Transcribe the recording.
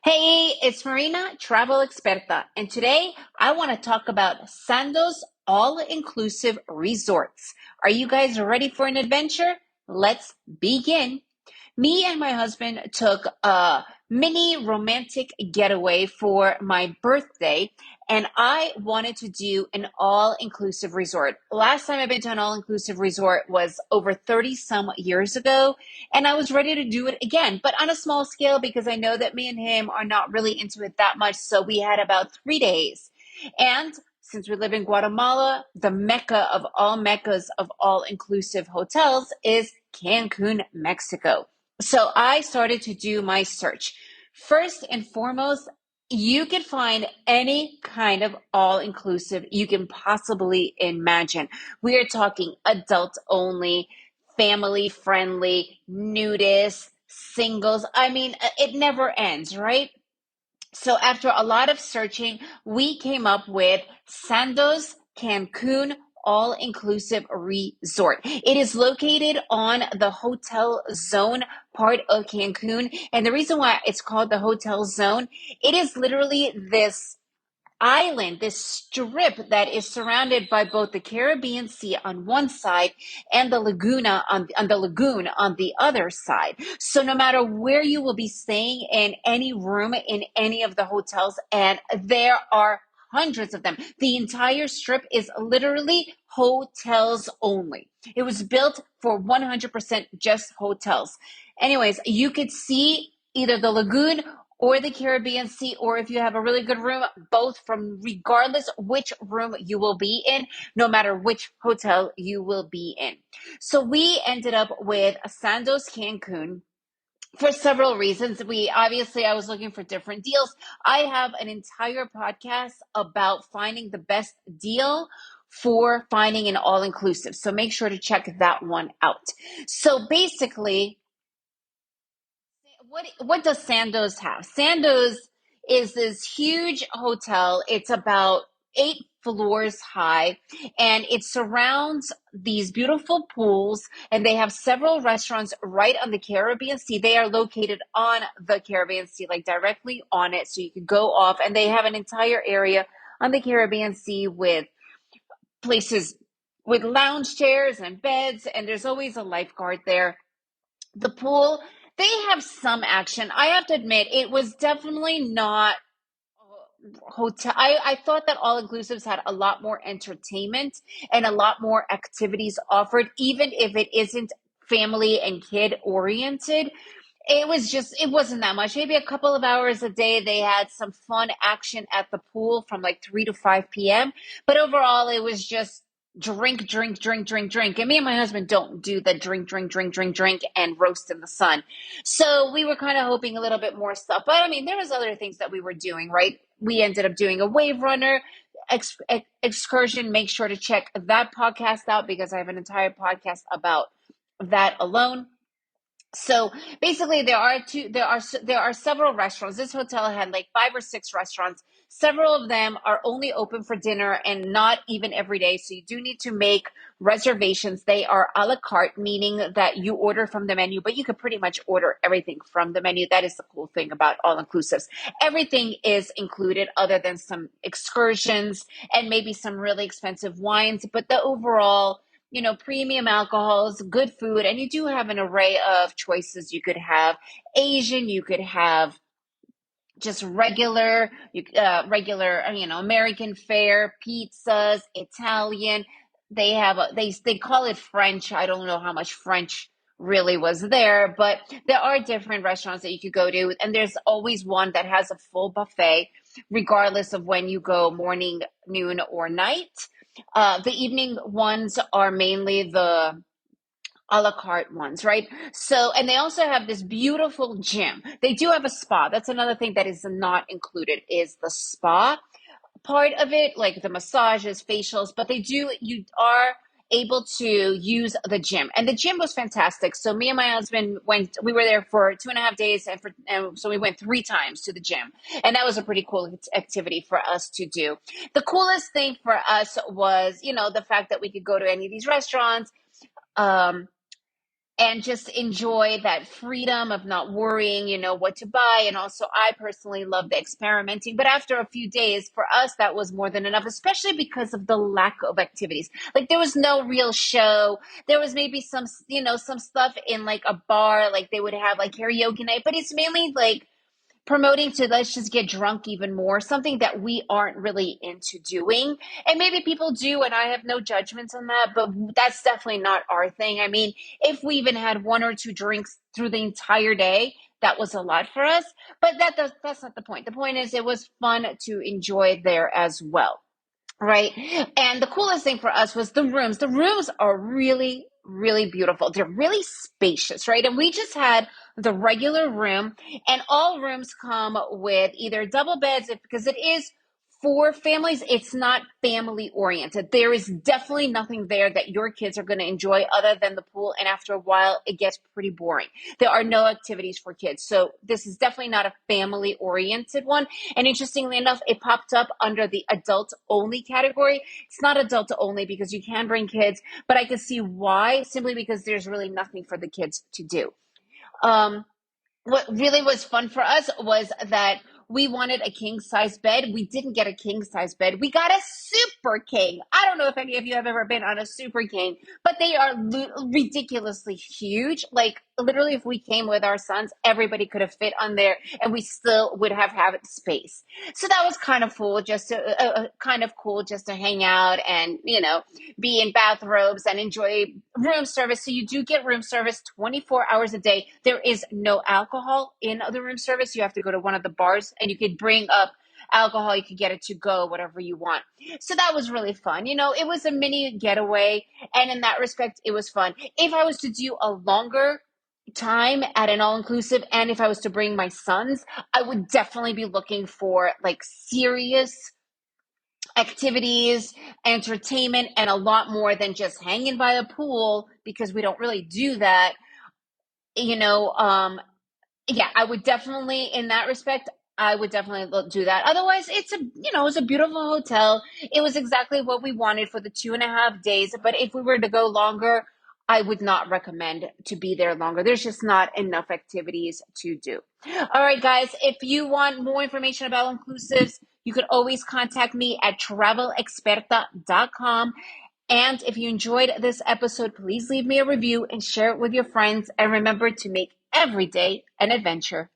Hey, it's Marina, travel experta, and today I want to talk about Sandos all-inclusive resorts. Are you guys ready for an adventure? Let's begin. Me and my husband took a mini romantic getaway for my birthday, and I wanted to do an all-inclusive resort. Last time I've been to an all-inclusive resort was over 30 some years ago, and I was ready to do it again, but on a small scale because I know that me and him are not really into it that much. So we had about 3 days. And since we live in Guatemala, the mecca of all meccas of all inclusive hotels is Cancun, Mexico. So I started to do my search. First and foremost, you can find any kind of all inclusive you can possibly imagine. We are talking adult only, family friendly, nudists, singles. I mean, it never ends, right? So after a lot of searching, we came up with Sandos Cancun all-inclusive resort. It is located on the hotel zone part of Cancun. And the reason why it's called the hotel zone, it is literally this island, this strip that is surrounded by both the Caribbean Sea on one side and the laguna on the lagoon on the other side. So no matter where you will be staying in any room in any of the hotels, and there are hundreds of them. The entire strip is literally hotels only. It was built for 100% just hotels. Anyways, you could see either the lagoon or the Caribbean Sea, or if you have a really good room, both from regardless which room you will be in, no matter which hotel you will be in. So we ended up with Sandos Cancun for several reasons. I was looking for different deals. I have an entire podcast about finding the best deal for finding an all inclusive. So make sure to check that one out. So basically, what does Sandos have? Sandos is this huge hotel. It's about 8 floors high, and it surrounds these beautiful pools, and they have several restaurants right on the Caribbean Sea. They are located on the Caribbean Sea, like directly on it, so you can go off, and they have an entire area on the Caribbean Sea with places with lounge chairs and beds, and there's always a lifeguard there. The pool, they have some action. I have to admit, it was definitely not hotel. I thought that all inclusives had a lot more entertainment and a lot more activities offered, even if it isn't family and kid oriented. It wasn't that much. Maybe a couple of hours a day. They had some fun action at the pool from like 3 to 5 p.m. But overall, it was just drink, drink, drink, drink, drink. And me and my husband don't do the drink, drink, drink, drink, drink and roast in the sun. So we were kind of hoping a little bit more stuff. But I mean, there was other things that we were doing, right? We ended up doing a wave runner excursion. Make sure to check that podcast out because I have an entire podcast about that alone. So basically, there are several restaurants. This hotel had like 5 or 6 restaurants. Several of them are only open for dinner and not even every day. So you do need to make reservations. They are a la carte, meaning that you order from the menu, but you could pretty much order everything from the menu. That is the cool thing about all inclusives. Everything is included other than some excursions and maybe some really expensive wines, but the overall premium alcohols, good food, and you do have an array of choices. You could have Asian, you could have just regular, American fare, pizzas, Italian. They call it French. I don't know how much French really was there, but there are different restaurants that you could go to, and there's always one that has a full buffet, regardless of when you go, morning, noon, or night. The evening ones are mainly the a la carte ones, right? So, and they also have this beautiful gym. They do have a spa. That's another thing that is not included is the spa part of it, like the massages, facials, but you are able to use the gym. And the gym was fantastic. So me and my husband we were there for 2.5 days and so we went 3 times to the gym. And that was a pretty cool activity for us to do. The coolest thing for us was, the fact that we could go to any of these restaurants. Um, and just enjoy that freedom of not worrying, what to buy. And also, I personally love the experimenting. But after a few days, for us, that was more than enough, especially because of the lack of activities. Like there was no real show. There was maybe some stuff in like a bar, like they would have like karaoke night, but it's mainly like promoting to let's just get drunk even more, something that we aren't really into doing. And maybe people do, and I have no judgments on that, but that's definitely not our thing. I mean, if we even had one or two drinks through the entire day, that was a lot for us. But that's not the point. The point is it was fun to enjoy there as well. Right. And the coolest thing for us was the rooms. The rooms are really, really beautiful. They're really spacious, right? And we just had the regular room, and all rooms come with either double beds because it is for families. It's not family oriented. There is definitely nothing there that your kids are going to enjoy other than the pool. And after a while, it gets pretty boring. There are no activities for kids. So this is definitely not a family oriented one. And interestingly enough, it popped up under the adult only category. It's not adult only because you can bring kids, but I can see why, simply because there's really nothing for the kids to do. Um, what really was fun for us was that we wanted a king size bed. We didn't get a king size bed. We got a super king. I don't know if any of you have ever been on a super king, but they are ridiculously huge. Like literally, if we came with our sons, everybody could have fit on there, and we still would have space. So that was kind of cool, kind of cool just to hang out and be in bathrobes and enjoy room service. So you do get room service 24 hours a day. There is no alcohol in the room service. You have to go to one of the bars, and you could bring up alcohol. You could get it to go, whatever you want. So that was really fun. It was a mini getaway. And in that respect, it was fun. If I was to do a longer time at an all-inclusive, and if I was to bring my sons, I would definitely be looking for like serious activities, entertainment, and a lot more than just hanging by a pool, because we don't really do that. You know, um, yeah, I would definitely, in that respect, I would definitely do that. Otherwise, it's a beautiful hotel. It was exactly what we wanted for the 2.5 days. But if we were to go longer, I would not recommend to be there longer. There's just not enough activities to do. All right, guys, if you want more information about inclusives, you could always contact me at travelexperta.com. And if you enjoyed this episode, please leave me a review and share it with your friends. And remember to make every day an adventure.